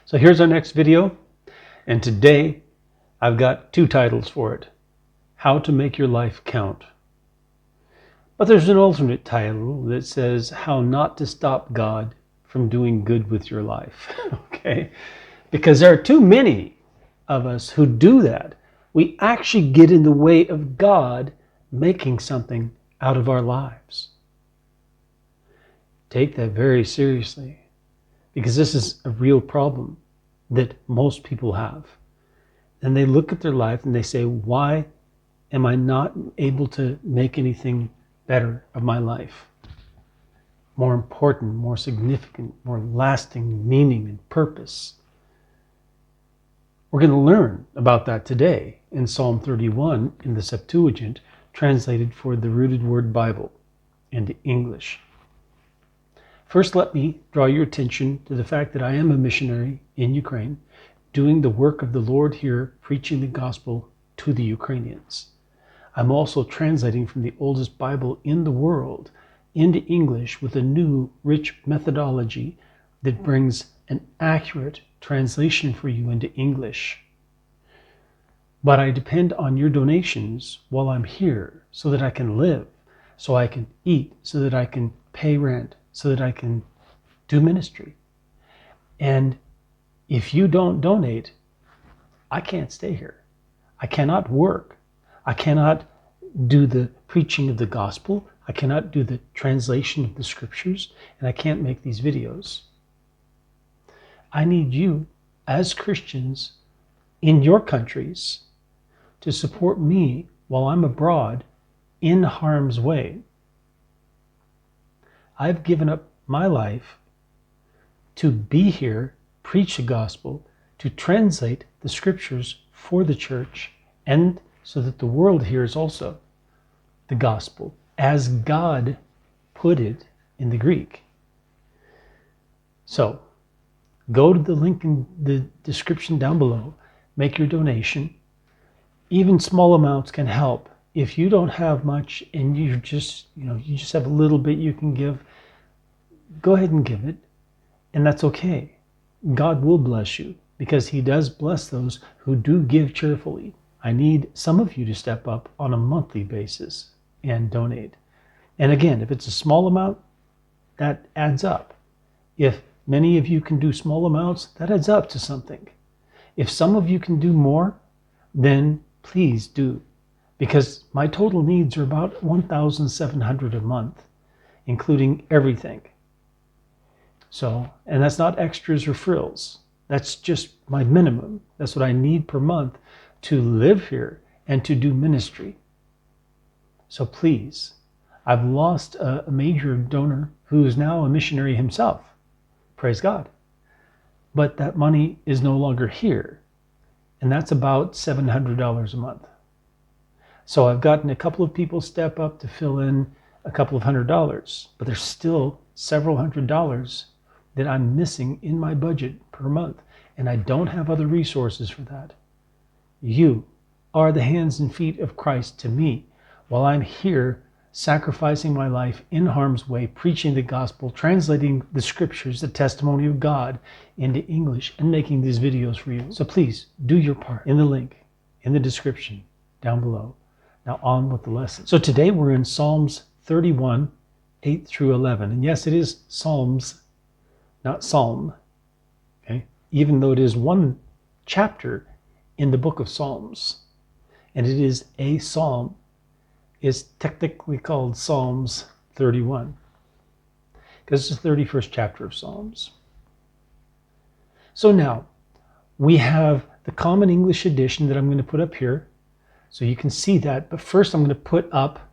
So here's our next video, and today I've got two titles for it. How to make your life count. But there's an alternate title that says how not to stop God from doing good with your life. Okay? Because there are too many of us who do that. We actually get in the way of God making something out of our lives. Take that very seriously, because this is a real problem that most people have. And they look at their life and they say, why am I not able to make anything better of my life? More important, more significant, more lasting meaning and purpose. We're going to learn about that today in Psalm 31 in the Septuagint, translated for the Rooted Word Bible into English. First, let me draw your attention to the fact that I am a missionary in Ukraine, doing the work of the Lord here, preaching the gospel to the Ukrainians. I'm also translating from the oldest Bible in the world into English with a new, rich methodology that brings an accurate translation for you into English. But I depend on your donations while I'm here so that I can live, so I can eat, so that I can pay rent, so that I can do ministry. And if you don't donate, I can't stay here. I cannot work. I cannot do the preaching of the gospel. I cannot do the translation of the scriptures, and I can't make these videos. I need you as Christians in your countries to support me while I'm abroad in harm's way. I've given up my life to be here, preach the gospel, to translate the scriptures for the church, and so that the world hears also the gospel as God put it in the Greek. So go to the link in the description down below, make your donation. Even small amounts can help. If you don't have much and you just have a little bit you can give, go ahead and give it, and that's okay. God will bless you because he does bless those who do give cheerfully. I need some of you to step up on a monthly basis and donate. And again, if it's a small amount, that adds up. If many of you can do small amounts, that adds up to something. If some of you can do more, then please do. Because my total needs are about $1,700 a month, including everything. So, and that's not extras or frills. That's just my minimum. That's what I need per month to live here and to do ministry. So please, I've lost a major donor who is now a missionary himself. Praise God. But that money is no longer here. And that's about $700 a month. So I've gotten a couple of people step up to fill in a couple of $100, but there's still several $100s that I'm missing in my budget per month, and I don't have other resources for that. You are the hands and feet of Christ to me while I'm here sacrificing my life in harm's way, preaching the gospel, translating the scriptures, the testimony of God into English, and making these videos for you. So please do your part in the link in the description down below. Now on with the lesson. So today we're in Psalms 31, 8 through 11. And yes, it is Psalms, not Psalm. Okay? Even though it is one chapter in the book of Psalms, and it is a psalm, is technically called Psalms 31, because it's the 31st chapter of Psalms. So now we have the Common English Edition that I'm going to put up here so you can see that. But first I'm going to put up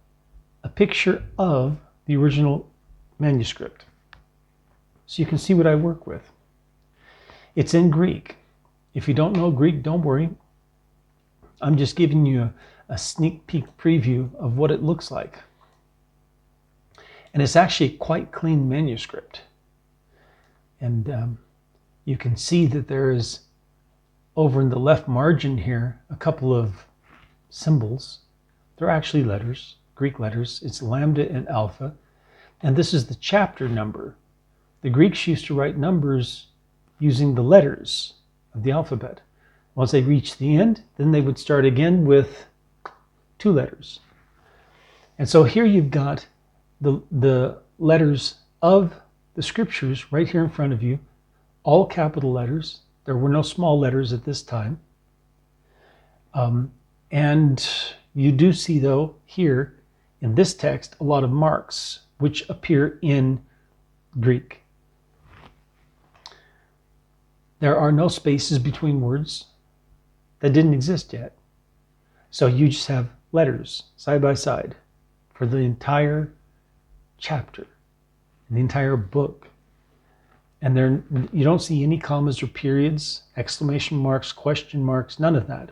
a picture of the original manuscript so you can see what I work with. It's in Greek. If you don't know Greek, don't worry. I'm just giving you a sneak peek preview of what it looks like. And it's actually a quite clean manuscript. And you can see that there is, over in the left margin here, a couple of symbols. They're actually letters, Greek letters. It's lambda and alpha. And this is the chapter number. The Greeks used to write numbers using the letters of the alphabet. Once they reached the end, then they would start again with 2 letters. And so here you've got the letters of the scriptures right here in front of you, all capital letters. There were no small letters at this time. And you do see, though, here in this text, a lot of marks which appear in Greek. There are no spaces between words. That didn't exist yet. So you just have letters side by side for the entire chapter, the entire book. And there, you don't see any commas or periods, exclamation marks, question marks, none of that.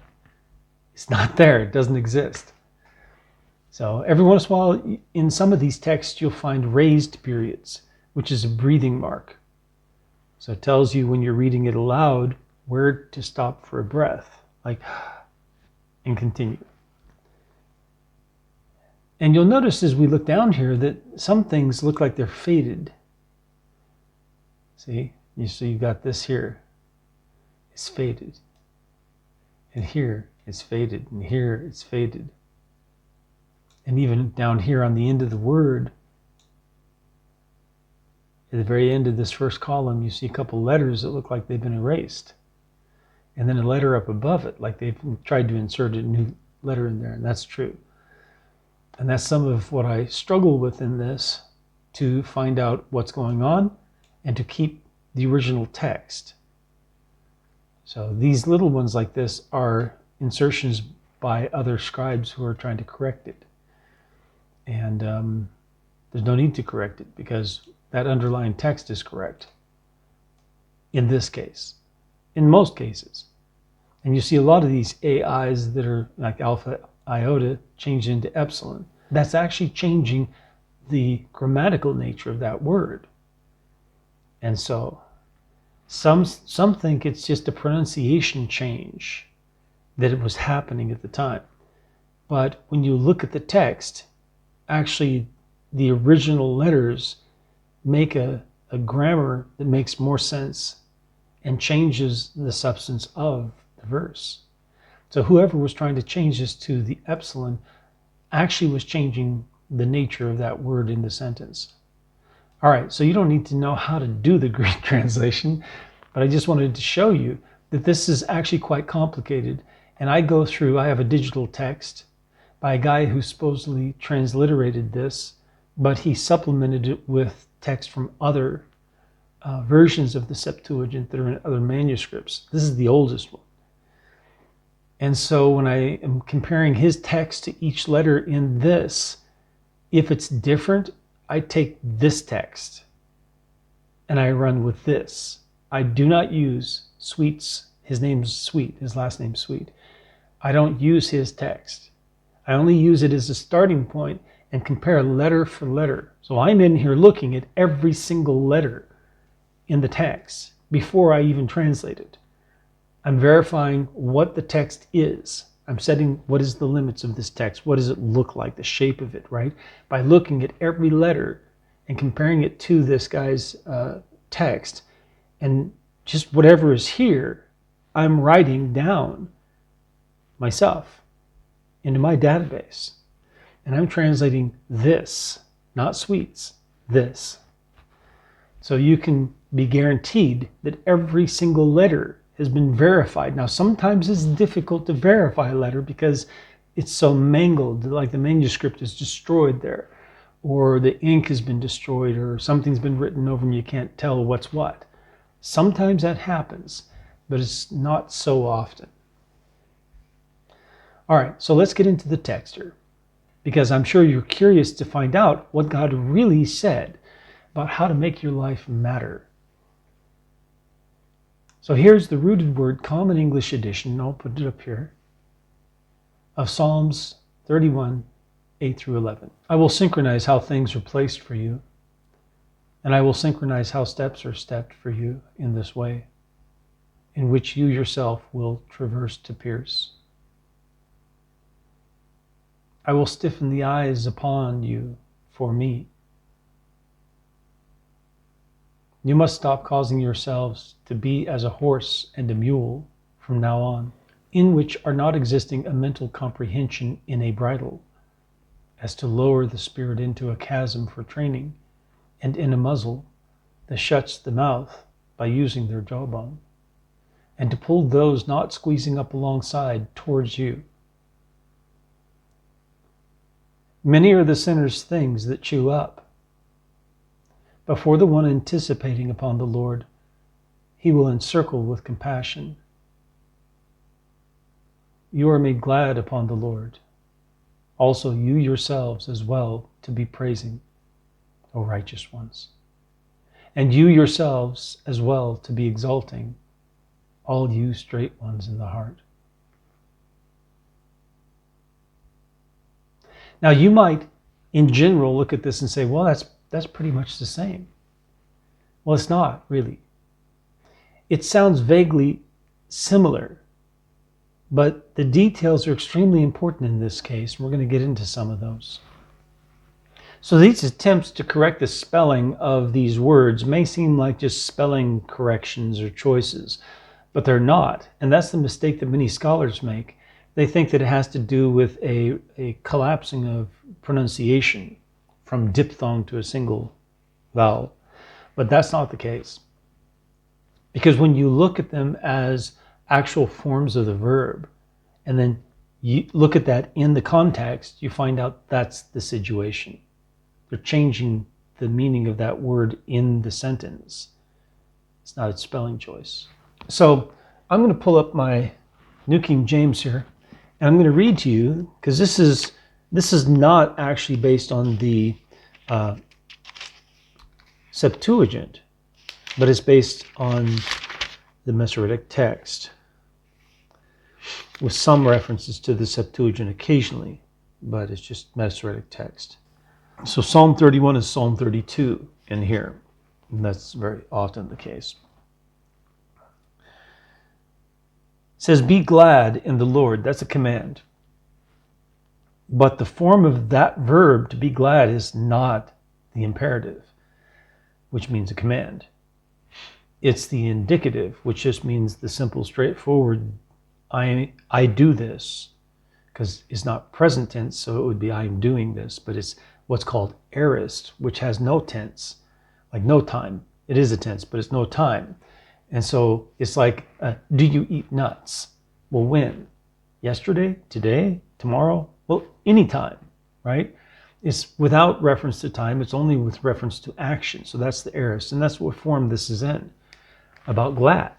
It's not there. It doesn't exist. So every once in a while, in some of these texts, you'll find raised periods, which is a breathing mark. So it tells you when you're reading it aloud where to stop for a breath, like, and continue. And you'll notice as we look down here that some things look like they're faded. See, so you've got this here, it's faded. And here it's faded, and here it's faded. And even down here on the end of the word, at the very end of this first column, you see a couple letters that look like they've been erased. And then a letter up above it, like they've tried to insert a new letter in there, and that's true. And that's some of what I struggle with in this, to find out what's going on and to keep the original text. So these little ones like this are insertions by other scribes who are trying to correct it. And there's no need to correct it because that underlying text is correct in this case, in most cases. And you see a lot of these AIs that are like alpha, iota, changed into epsilon. That's actually changing the grammatical nature of that word. And so some think it's just a pronunciation change, that it was happening at the time. But when you look at the text, actually the original letters make a grammar that makes more sense and changes the substance of the verse. So whoever was trying to change this to the epsilon actually was changing the nature of that word in the sentence. All right, so you don't need to know how to do the Greek translation, but I just wanted to show you that this is actually quite complicated. And I have a digital text by a guy who supposedly transliterated this, but he supplemented it with text from other versions of the Septuagint that are in other manuscripts. This is the oldest one. And so when I am comparing his text to each letter in this, if it's different, I take this text and I run with this. I do not use Sweet's, his name's Sweet, his last name's Sweet. I don't use his text. I only use it as a starting point and compare letter for letter. So I'm in here looking at every single letter in the text before I even translate it. I'm verifying what the text is. I'm setting what is the limits of this text. What does it look like, the shape of it, right? By looking at every letter and comparing it to this guy's text, and just whatever is here, I'm writing down myself into my database. And I'm translating this, not Sweets, this. So you can be guaranteed that every single letter has been verified. Now, sometimes it's difficult to verify a letter because it's so mangled, like the manuscript is destroyed there, or the ink has been destroyed, or something's been written over and you can't tell what's what. Sometimes that happens, but it's not so often. All right, so let's get into the text here, because I'm sure you're curious to find out what God really said about how to make your life matter. So here's the rooted word, Common English Edition, I'll put it up here, of Psalms 31, 8 through 11. I will synchronize how things are placed for you, and I will synchronize how steps are stepped for you in this way, in which you yourself will traverse to pierce. I will stiffen the eyes upon you for me. You must stop causing yourselves to be as a horse and a mule from now on, in which are not existing a mental comprehension in a bridle, as to lower the spirit into a chasm for training, and in a muzzle that shuts the mouth by using their jawbone, and to pull those not squeezing up alongside towards you. Many are the sinner's things that chew up, but for the one anticipating upon the Lord, he will encircle with compassion. You are made glad upon the Lord, also you yourselves as well to be praising, O righteous ones, and you yourselves as well to be exalting, all you straight ones in the heart. Now you might, in general, look at this and say, well, that's pretty much the same. Well, it's not really. It sounds vaguely similar, but the details are extremely important in this case. We're going to get into some of those. So these attempts to correct the spelling of these words may seem like just spelling corrections or choices, but they're not. And that's the mistake that many scholars make. They think that it has to do with a collapsing of pronunciation from diphthong to a single vowel. But that's not the case. Because when you look at them as actual forms of the verb, and then you look at that in the context, you find out that's the situation. They're changing the meaning of that word in the sentence. It's not a spelling choice. So I'm going to pull up my New King James here, and I'm going to read to you, because this is not actually based on the Septuagint, but it's based on the Masoretic text, with some references to the Septuagint occasionally, but it's just Masoretic text. So Psalm 31 is Psalm 32 in here, and that's very often the case. It says, be glad in the Lord. That's a command. But the form of that verb, to be glad, is not the imperative, which means a command. It's the indicative, which just means the simple, straightforward, I do this, because it's not present tense, so it would be I am doing this, but it's what's called aorist, which has no tense, like no time. It is a tense, but it's no time. And so it's like, do you eat nuts? Well, when? Yesterday? Today? Tomorrow? Well, anytime, right? It's without reference to time. It's only with reference to action. So that's the aorist, and that's what form this is in, about glad.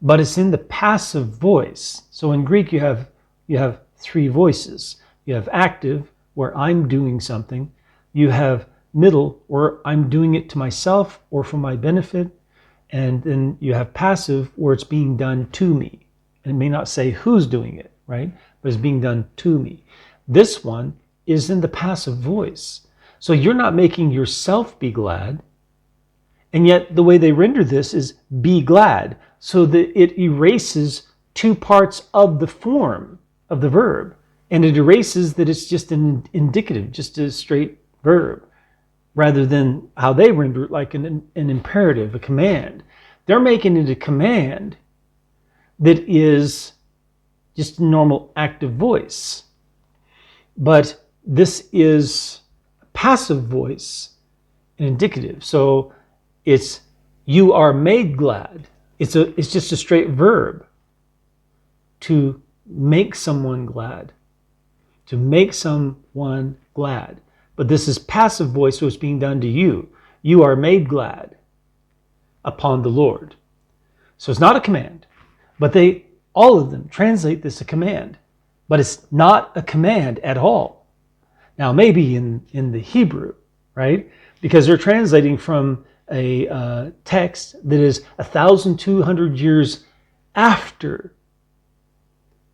But it's in the passive voice. So in Greek, you have three voices. You have active, where I'm doing something. You have middle, where I'm doing it to myself or for my benefit. And then you have passive, where it's being done to me. And it may not say who's doing it, right? But it's being done to me. This one is in the passive voice. So you're not making yourself be glad. And yet the way they render this is be glad, so that it erases two parts of the form of the verb. And it erases that it's just an indicative, just a straight verb, rather than how they render it like an imperative, a command. They're making it a command that is just a normal active voice. But this is a passive voice, an indicative. So it's you are made glad. It's just a straight verb to make someone glad. To make someone glad. But this is passive voice, so it's being done to you. You are made glad upon the Lord. So it's not a command, but all of them translate this a command, but it's not a command at all. Now, maybe in the Hebrew, right? Because they're translating from a text that is 1,200 years after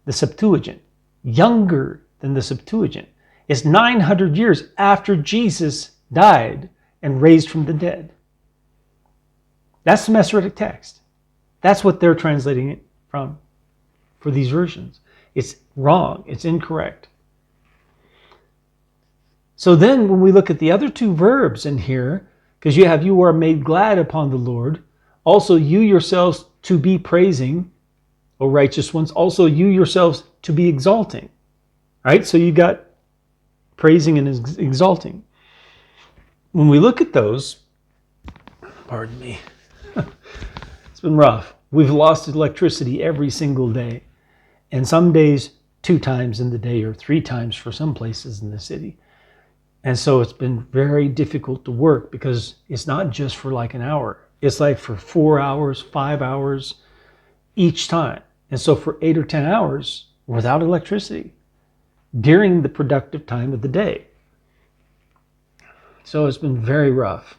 the Septuagint, younger than the Septuagint. It's 900 years after Jesus died and raised from the dead. That's the Masoretic text. That's what they're translating it from for these versions. It's wrong. It's incorrect. So then when we look at the other two verbs in here, Because you are made glad upon the Lord. Also you yourselves to be praising, O righteous ones. Also you yourselves to be exalting. All right, so you got praising and exalting. When we look at those, pardon me, it's been rough. We've lost electricity every single day. And some days 2 times in the day or 3 times for some places in the city. And so it's been very difficult to work because it's not just for like an hour. It's like for 4 hours, 5 hours each time. And so for 8 or 10 hours without electricity during the productive time of the day. So it's been very rough.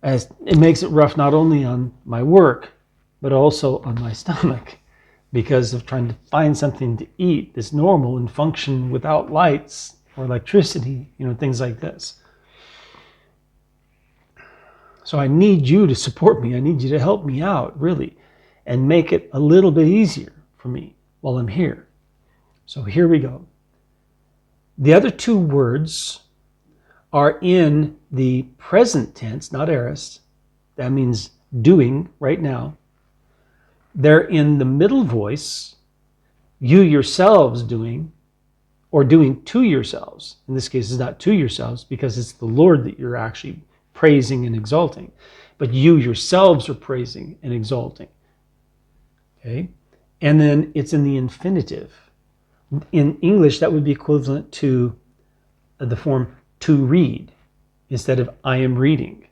As it makes it rough not only on my work, but also on my stomach, because of trying to find something to eat that's normal and function without lights or electricity, things like this. So I need you to support me. I need you to help me out, really, and make it a little bit easier for me while I'm here. So here we go. The other 2 words are in the present tense, not aorist. That means doing right now. They're in the middle voice, you yourselves doing, or doing to yourselves. In this case, it's not to yourselves because it's the Lord that you're actually praising and exalting. But you yourselves are praising and exalting. Okay? And then it's in the infinitive. In English, that would be equivalent to the form to read instead of I am reading.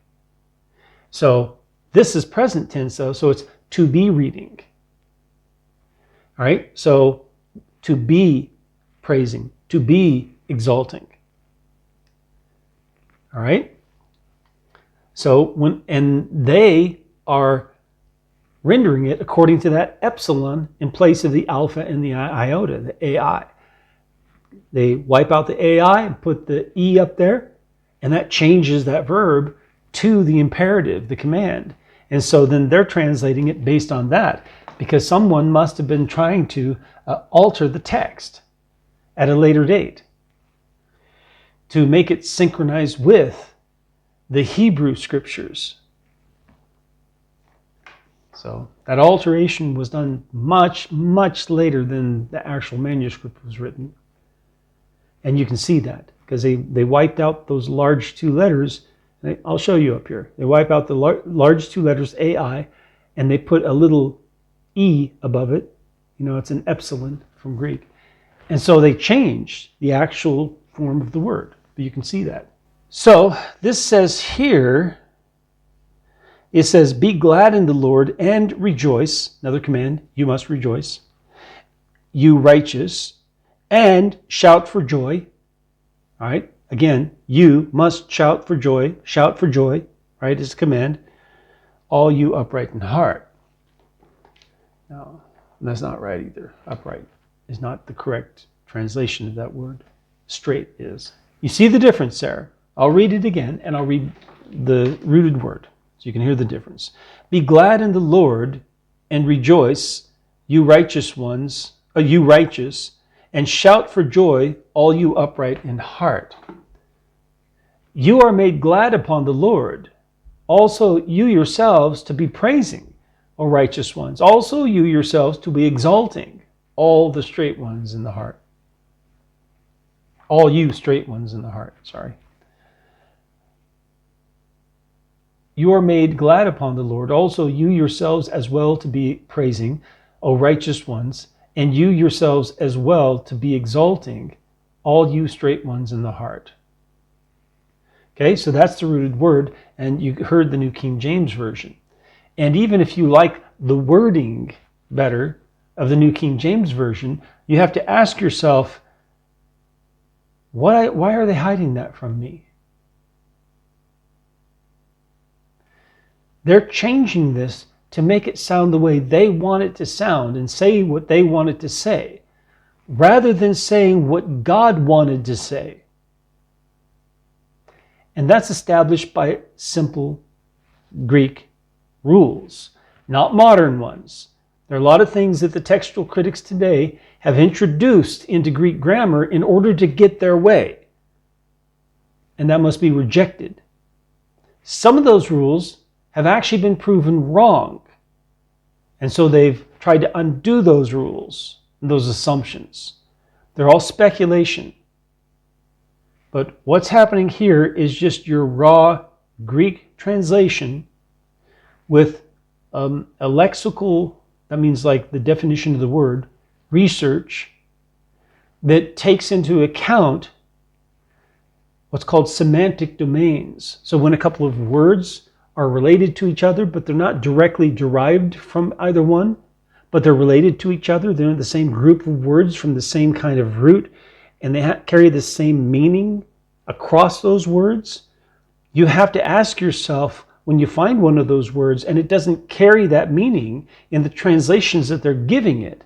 So this is present tense though, so it's to be reading. All right, so to be praising, to be exalting. All right, so and they are rendering it according to that epsilon in place of the alpha and the iota, the AI. They wipe out the AI and put the E up there, and that changes that verb to the imperative, the command. And so then they're translating it based on that, because someone must have been trying to alter the text at a later date to make it synchronize with the Hebrew scriptures. So that alteration was done much, much later than the actual manuscript was written. And you can see that because they wiped out those large 2 letters. I'll show you up here. They wipe out the large 2 letters AI, and they put a little E above it. It's an epsilon from Greek. And so they changed the actual form of the word. But you can see that. So this says here, it says, be glad in the Lord and rejoice. Another command, you must rejoice. You righteous, and shout for joy. All right. Again, you must shout for joy. Shout for joy, right, is a command. All you upright in heart. No, that's not right either. Upright is not the correct translation of that word. Straight is. You see the difference there? I'll read it again, and I'll read the rooted word so you can hear the difference. Be glad in the Lord and rejoice, you righteous ones, you righteous, and shout for joy, all you upright in heart. You are made glad upon the Lord. Also you yourselves to be praising, O righteous ones. Also you yourselves to be exalting, all the straight ones in the heart. All you straight ones in the heart, sorry. You are made glad upon the Lord. Also you yourselves as well to be praising, O righteous ones, and you yourselves as well to be exalting, all you straight ones in the heart. Okay, so that's the rooted word, and you heard the New King James Version. And even if you like the wording better of the New King James Version, you have to ask yourself, why are they hiding that from me? They're changing this to make it sound the way they want it to sound and say what they want it to say, rather than saying what God wanted to say. And that's established by simple Greek rules, not modern ones. There are a lot of things that the textual critics today have introduced into Greek grammar in order to get their way. and that must be rejected. Some of those rules have actually been proven wrong, and so they've tried to undo those rules and those assumptions. They're all speculation. But what's happening here is just your raw Greek translation with a lexical, that means like the definition of the word, research, that takes into account what's called semantic domains. So when a couple of words are related to each other, but they're not directly derived from either one, but they're related to each other, they're in the same group of words from the same kind of root, and they carry the same meaning across those words, you have to ask yourself, when you find one of those words and it doesn't carry that meaning in the translations that they're giving it,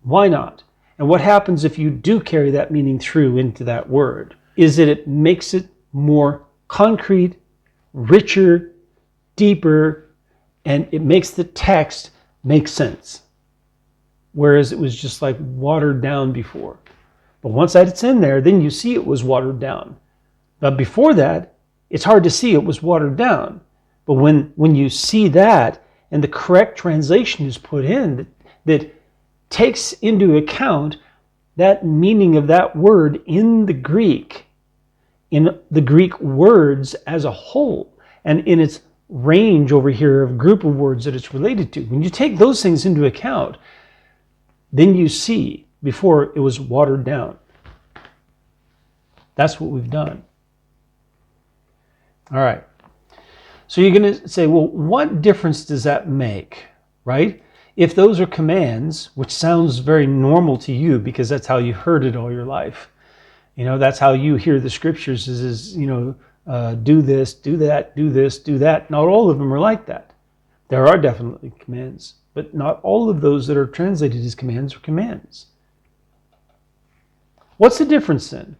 why not? And what happens if you do carry that meaning through into that word? Is that it makes it more concrete, richer, deeper, and it makes the text make sense. Whereas it was just like watered down before. But once that it's in there, then you see it was watered down. But before that, it's hard to see it was watered down. But when you see that and the correct translation is put in that takes into account that meaning of that word in the Greek words as a whole, and in its range over here of group of words that it's related to, when you take those things into account, then you see before it was watered down. That's what we've done. All right. So you're going to say, well, what difference does that make, right? If those are commands, which sounds very normal to you because that's how you heard it all your life. You know, that's how you hear the scriptures is do this, do that, do this, do that. Not all of them are like that. There are definitely commands, but not all of those that are translated as commands are commands. What's the difference then?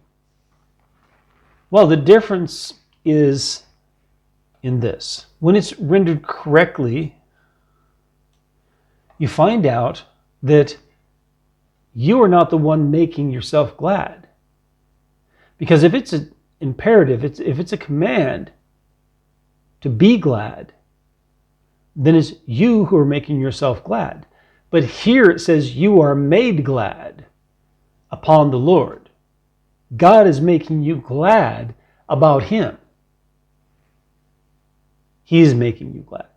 Well, the difference is in this. When it's rendered correctly, you find out that you are not the one making yourself glad. Because if it's an imperative, if it's a command to be glad, then it's you who are making yourself glad. But here it says you are made glad upon the Lord. God is making you glad about Him. He is making you glad.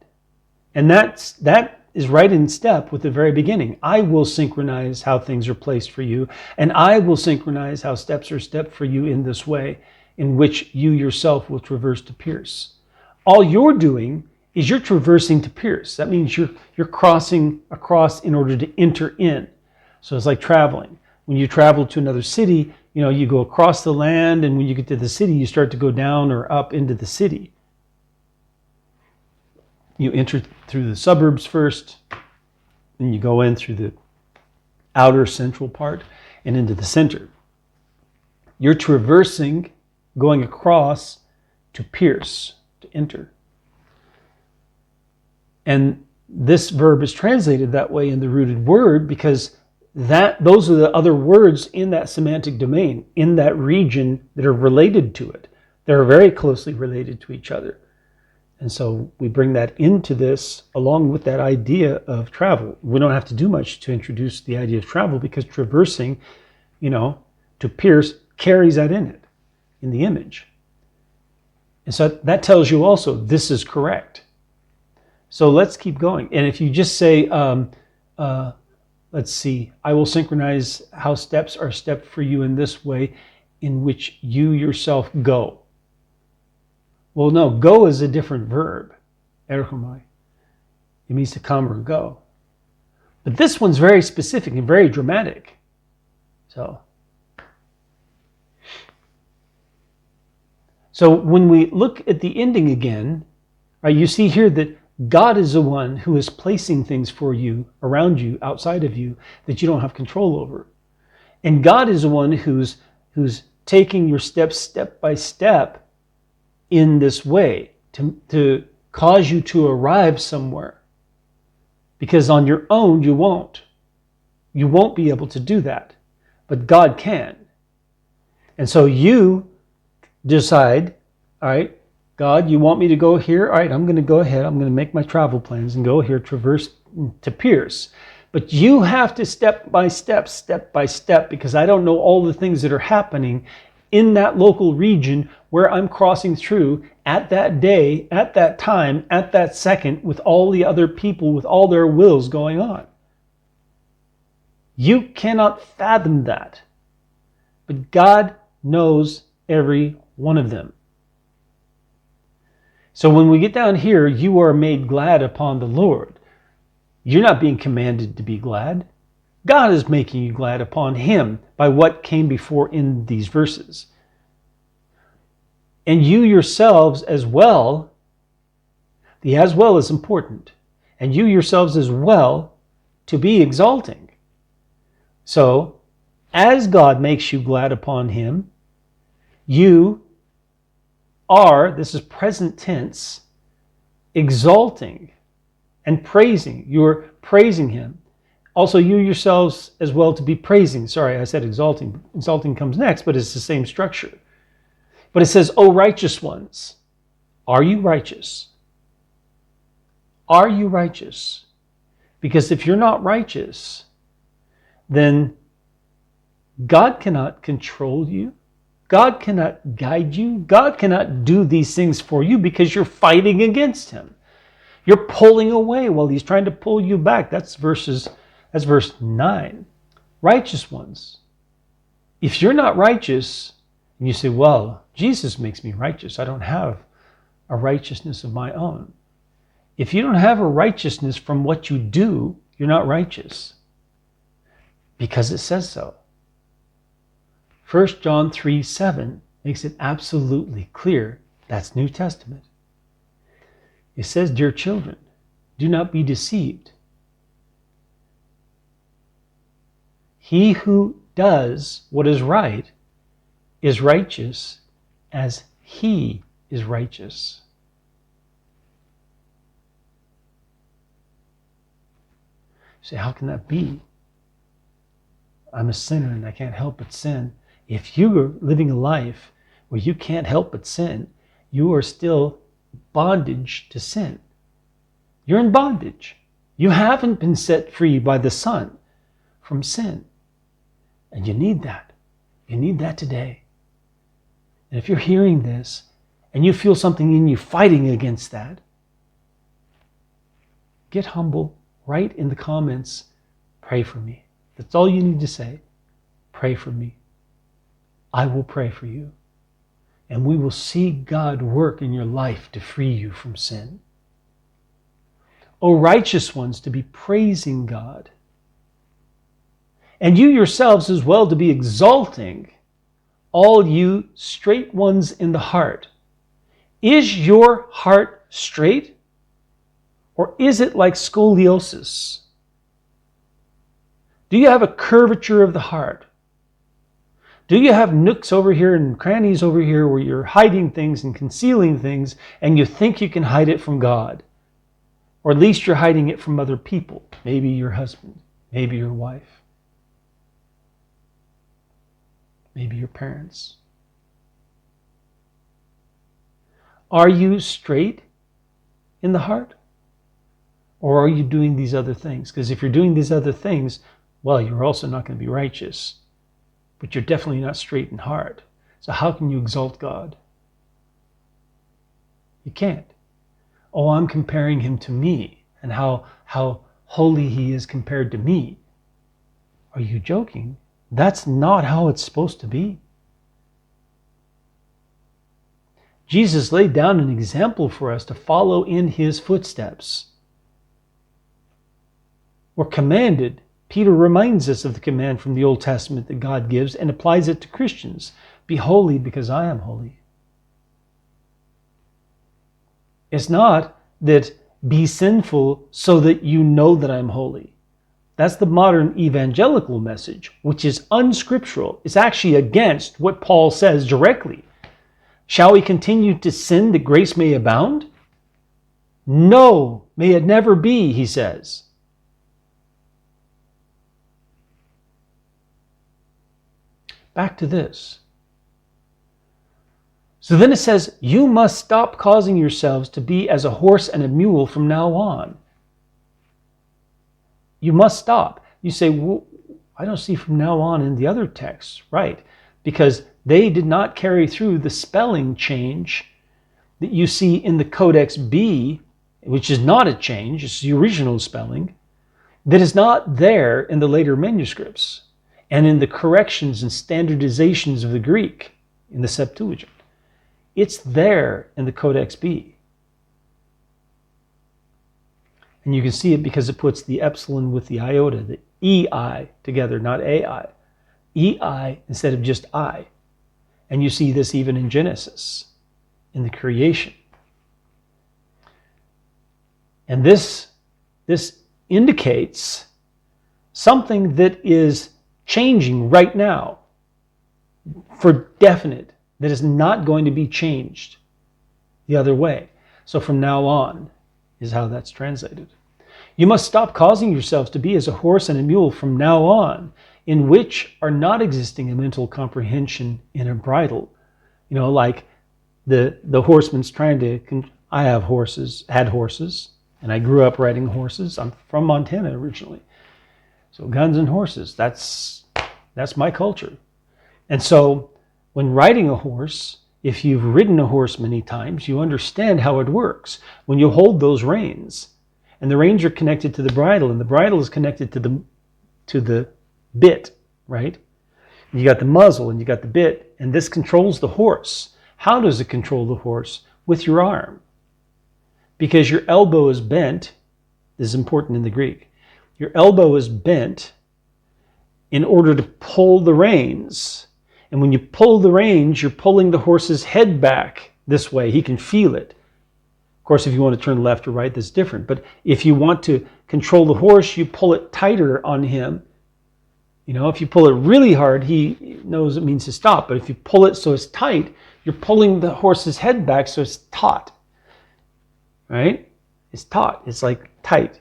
And that is right in step with the very beginning. I will synchronize how things are placed for you, and I will synchronize how steps are stepped for you in this way, in which you yourself will traverse to pierce. All you're doing is you're traversing to pierce. That means you're crossing across in order to enter in. So it's like traveling. When you travel to another city, you go across the land, and when you get to the city, you start to go down or up into the city. You enter through the suburbs first, then you go in through the outer central part and into the center. You're traversing, going across to pierce, to enter. And this verb is translated that way in the rooted word because those are the other words in that semantic domain, in that region that are related to it. They're very closely related to each other. And so we bring that into this along with that idea of travel. We don't have to do much to introduce the idea of travel because traversing, to pierce carries that in it, in the image. And so that tells you also this is correct. So let's keep going. And if you just say, let's see, I will synchronize how steps are stepped for you in this way in which you yourself go. Well, no, go is a different verb. Erchomai. It means to come or go. But this one's very specific and very dramatic. So when we look at the ending again, right, you see here that God is the one who is placing things for you, around you, outside of you, that you don't have control over. And God is the one who's taking your steps step by step in this way to cause you to arrive somewhere. Because on your own, you won't. You won't be able to do that. But God can. And so you decide, all right, God, you want me to go here? All right, I'm going to go ahead. I'm going to make my travel plans and go here, traverse to Pierce. But you have to step by step, because I don't know all the things that are happening in that local region where I'm crossing through at that day, at that time, at that second, with all the other people, with all their wills going on. You cannot fathom that. But God knows every one of them. So when we get down here, you are made glad upon the Lord. You're not being commanded to be glad. God is making you glad upon him by what came before in these verses. And you yourselves as well, the as well is important, and you yourselves as well to be exalting. So, as God makes you glad upon him, you are, this is present tense, exalting and praising. You're praising him. Also, you yourselves as well to be praising. Sorry, I said exalting. Exalting comes next, but it's the same structure. But it says, O righteous ones, are you righteous? Are you righteous? Because if you're not righteous, then God cannot control you. God cannot guide you. God cannot do these things for you because you're fighting against him. You're pulling away while he's trying to pull you back. That's verse 9. Righteous ones. If you're not righteous, and you say, well, Jesus makes me righteous. I don't have a righteousness of my own. If you don't have a righteousness from what you do, you're not righteous. Because it says so. 1 John 3:7 makes it absolutely clear. That's New Testament. It says, dear children, do not be deceived. He who does what is right is righteous as he is righteous. You say, how can that be? I'm a sinner and I can't help but sin. If you are living a life where you can't help but sin, you are still bondage to sin. You're in bondage. You haven't been set free by the Son from sin. And you need that. You need that today. And if you're hearing this and you feel something in you fighting against that, get humble. Write in the comments, pray for me. That's all you need to say. Pray for me. I will pray for you. And we will see God work in your life to free you from sin. O righteous ones, to be praising God. And you yourselves as well to be exalting, all you straight ones in the heart. Is your heart straight? Or is it like scoliosis? Do you have a curvature of the heart? Do you have nooks over here and crannies over here where you're hiding things and concealing things and you think you can hide it from God? Or at least you're hiding it from other people. Maybe your husband, maybe your wife, maybe your parents. Are you straight in the heart? Or are you doing these other things? Because if you're doing these other things, well, you're also not going to be righteous. But you're definitely not straight in heart. So how can you exalt God? You can't. Oh, I'm comparing him to me and how holy he is compared to me. Are you joking? That's not how it's supposed to be. Jesus laid down an example for us to follow in his footsteps. We're commanded. Peter reminds us of the command from the Old Testament that God gives and applies it to Christians. Be holy because I am holy. It's not that be sinful so that you know that I'm holy. That's the modern evangelical message, which is unscriptural. It's actually against what Paul says directly. Shall we continue to sin that grace may abound? No, may it never be, he says. Back to this. So then it says, you must stop causing yourselves to be as a horse and a mule from now on. You must stop. You say, well, I don't see from now on in the other texts. Right. Because they did not carry through the spelling change that you see in the Codex B, which is not a change, it's the original spelling, that is not there in the later manuscripts and in the corrections and standardizations of the Greek in the Septuagint. It's there in the Codex B. And you can see it because it puts the epsilon with the iota, the EI together, not AI. EI instead of just I. And you see this even in Genesis, in the creation. And this indicates something that is changing right now for definite, that is not going to be changed the other way. So from now on is how that's translated. You must stop causing yourselves to be as a horse and a mule from now on, in which are not existing a mental comprehension in a bridle. You know, like the horseman's trying to, I have horses, had horses, and I grew up riding horses. I'm from Montana originally. So guns and horses, that's my culture. And so when riding a horse, if you've ridden a horse many times, you understand how it works. When you hold those reins, and the reins are connected to the bridle, and the bridle is connected to the bit, right? And you got the muzzle and you got the bit, and this controls the horse. How does it control the horse? With your arm. Because your elbow is bent. This is important in the Greek. Your elbow is bent in order to pull the reins. And when you pull the reins, you're pulling the horse's head back this way. He can feel it. Of course, if you want to turn left or right, that's different. But if you want to control the horse, you pull it tighter on him. You know, if you pull it really hard, he knows it means to stop. But if you pull it so it's tight, you're pulling the horse's head back so it's taut. Right? It's taut. It's like tight.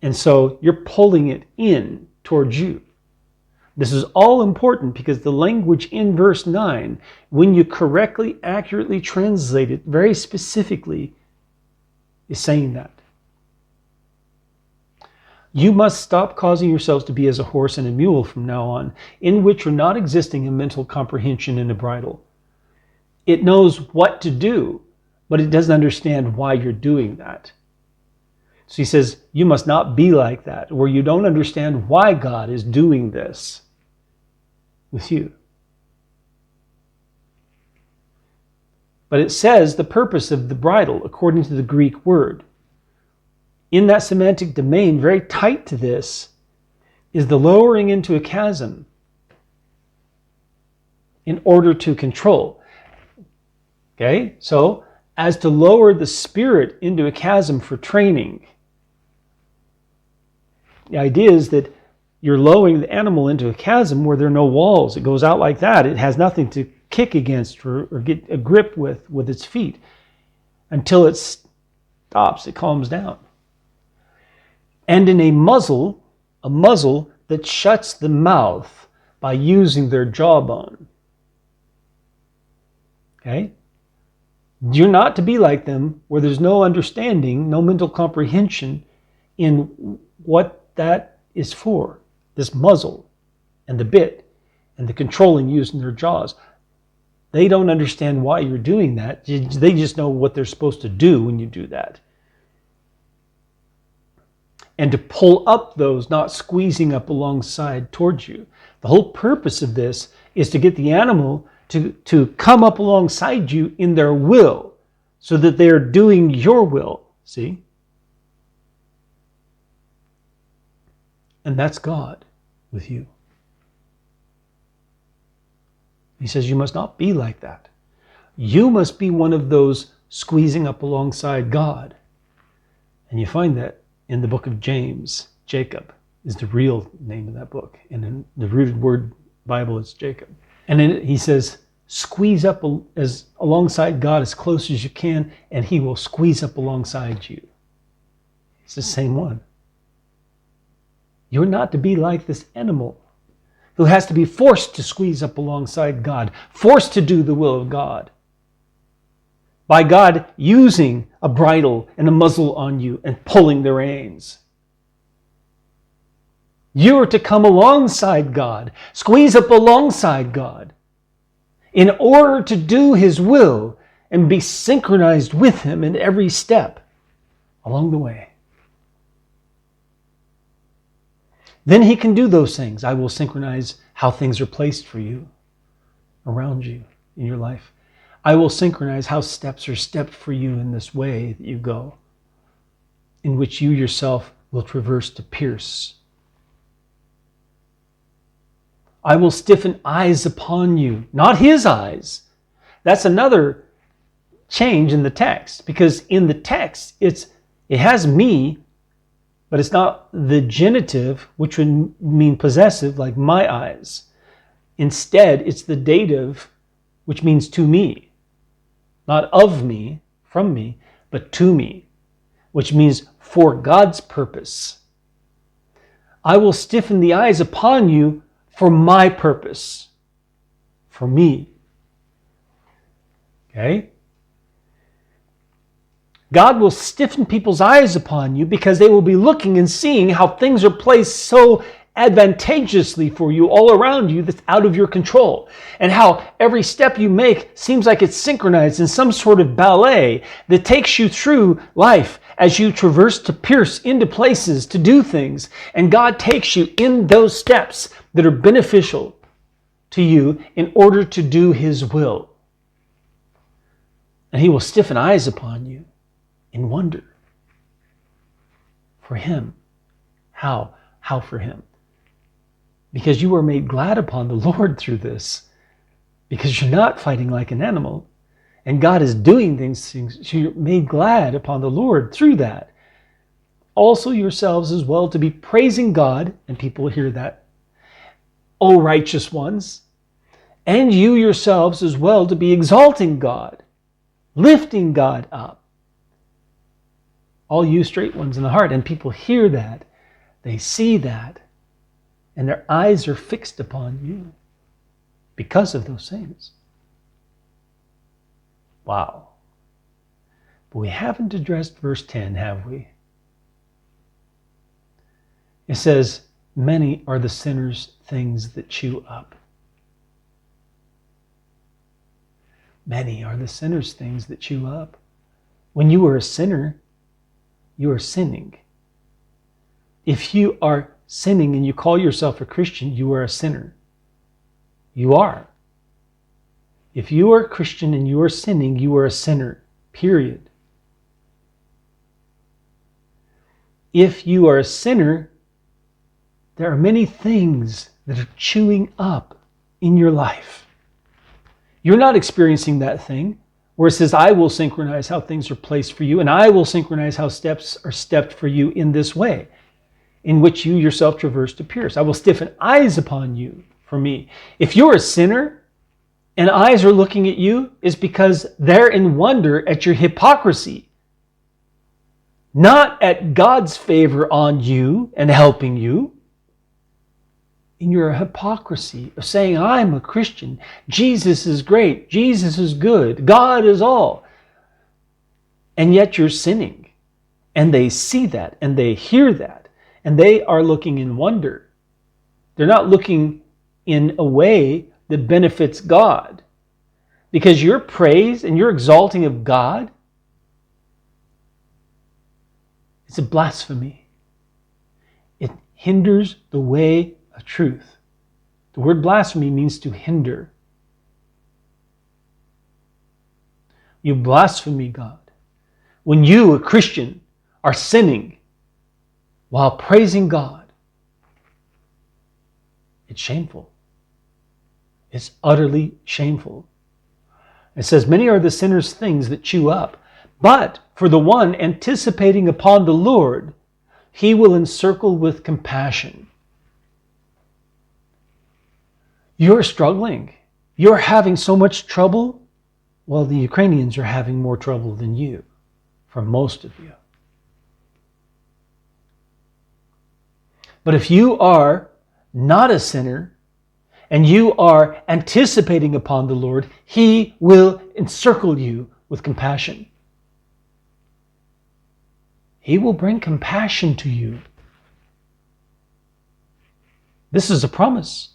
And so you're pulling it in towards you. This is all important because the language in verse 9, when you correctly, accurately translate it very specifically, is saying that. You must stop causing yourselves to be as a horse and a mule from now on, in which are not existing a mental comprehension in a bridle. It knows what to do, but it doesn't understand why you're doing that. So he says, you must not be like that, where you don't understand why God is doing this with you. But it says the purpose of the bridle, according to the Greek word. In that semantic domain, very tight to this, is the lowering into a chasm in order to control. Okay, so as to lower the spirit into a chasm for training. The idea is that you're lowering the animal into a chasm where there are no walls. It goes out like that. It has nothing to kick against or get a grip with its feet until it stops, it calms down. And in a muzzle that shuts the mouth by using their jawbone. Okay? You're not to be like them where there's no understanding, no mental comprehension in what that is for. This muzzle and the bit and the controlling using their jaws. They don't understand why you're doing that. They just know what they're supposed to do when you do that. And to pull up those, not squeezing up alongside towards you. The whole purpose of this is to get the animal to come up alongside you in their will, so that they're doing your will. See? And that's God with you. He says you must not be like that. You must be one of those squeezing up alongside God. And you find that in the book of James. Jacob is the real name of that book. And in the rooted word Bible, it's Jacob. And in it, he says, squeeze up as alongside God as close as you can, and he will squeeze up alongside you. It's the same one. You're not to be like this animal who has to be forced to squeeze up alongside God, forced to do the will of God. by God using a bridle and a muzzle on you and pulling the reins. You are to come alongside God, squeeze up alongside God, in order to do His will and be synchronized with Him in every step along the way. Then He can do those things. I will synchronize how things are placed for you, around you, in your life. I will synchronize how steps are stepped for you in this way that you go, in which you yourself will traverse to pierce. I will stiffen eyes upon you, not His eyes. That's another change in the text, because in the text it has me, but it's not the genitive, which would mean possessive, like my eyes. Instead, it's the dative, which means to me. Not of me, from me, but to me, which means for God's purpose. I will stiffen the eyes upon you for my purpose, for me. Okay? God will stiffen people's eyes upon you because they will be looking and seeing how things are placed so advantageously for you all around you that's out of your control, and how every step you make seems like it's synchronized in some sort of ballet that takes you through life as you traverse to pierce into places to do things, and God takes you in those steps that are beneficial to you in order to do His will. And He will stiffen eyes upon you in wonder for Him. How? How for Him? Because you are made glad upon the Lord through this. Because you're not fighting like an animal. And God is doing things, so you're made glad upon the Lord through that. Also yourselves as well to be praising God, and people hear that, O righteous ones, and you yourselves as well to be exalting God, lifting God up. All you straight ones in the heart, and people hear that, they see that, and their eyes are fixed upon you because of those things. Wow. But we haven't addressed verse 10, have we? It says, many are the sinner's things that chew up. Many are the sinner's things that chew up. When you are a sinner, you are sinning. If you are sinning and you call yourself a Christian, you are a sinner. You are. If you are a Christian and you are sinning, you are a sinner. Period. If you are a sinner, there are many things that are chewing up in your life. You're not experiencing that thing where it says, I will synchronize how things are placed for you, and I will synchronize how steps are stepped for you in this way, in which you yourself traverse to pierce. I will stiffen eyes upon you for me. If you're a sinner and eyes are looking at you, it's because they're in wonder at your hypocrisy, not at God's favor on you and helping you. In your hypocrisy of saying, I'm a Christian, Jesus is great, Jesus is good, God is all. And yet you're sinning. And they see that and they hear that. And they are looking in wonder. They're not looking in a way that benefits God. Because your praise and your exalting of God, it's a blasphemy. It hinders the way of truth. The word blasphemy means to hinder. You blaspheme God. When you, a Christian, are sinning while praising God, it's shameful. It's utterly shameful. It says, many are the sinner's things that chew up, but for the one anticipating upon the Lord, He will encircle with compassion. You're struggling. You're having so much trouble. Well, the Ukrainians are having more trouble than you, for most of you. But if you are not a sinner and you are anticipating upon the Lord, He will encircle you with compassion. He will bring compassion to you. This is a promise.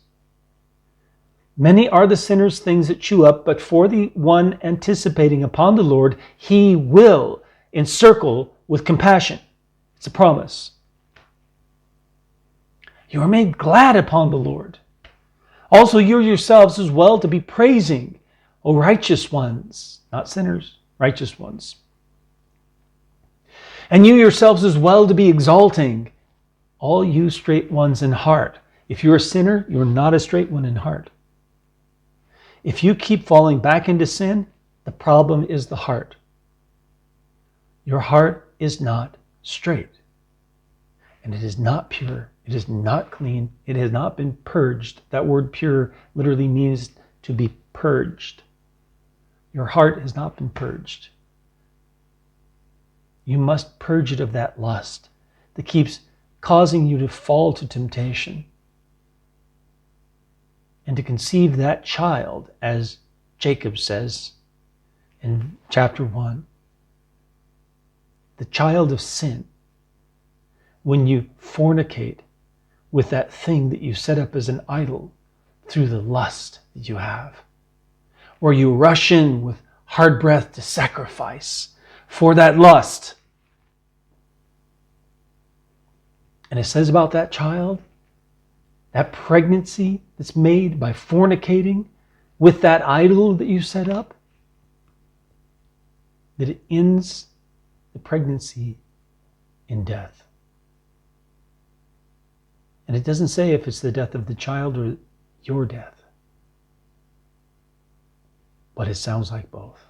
Many are the sinners' things that chew up, but for the one anticipating upon the Lord, he will encircle with compassion. It's a promise. You are made glad upon the Lord. Also you yourselves as well to be praising, O righteous ones, not sinners, righteous ones. And you yourselves as well to be exalting, all you straight ones in heart. If you're a sinner, you're not a straight one in heart. If you keep falling back into sin, the problem is the heart. Your heart is not straight. And it is not pure. It is not clean. It has not been purged. That word pure literally means to be purged. Your heart has not been purged. You must purge it of that lust that keeps causing you to fall to temptation and to conceive that child, as Jacob says in chapter 1, the child of sin. When you fornicate with that thing that you set up as an idol through the lust that you have, or you rush in with hard breath to sacrifice for that lust. And it says about that child, that pregnancy that's made by fornicating with that idol that you set up, that it ends the pregnancy in death. And it doesn't say if it's the death of the child or your death, but it sounds like both.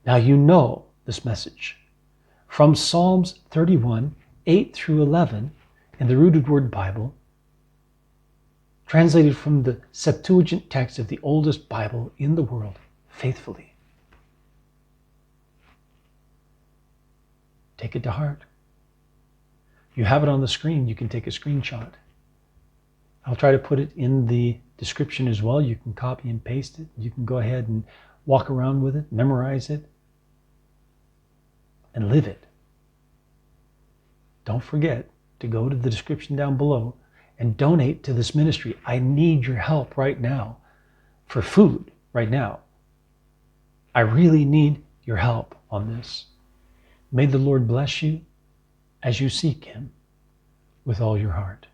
Now you know this message from Psalms 31, 8 through 11 in the Rooted Word Bible, translated from the Septuagint text of the oldest Bible in the world, faithfully. Take it to heart. You have it on the screen. You can take a screenshot. I'll try to put it in the description as well. You can copy and paste it. You can go ahead and walk around with it, memorize it, and live it. Don't forget to go to the description down below and donate to this ministry. I need your help right now for food right now. I really need your help on this. May the Lord bless you as you seek Him with all your heart.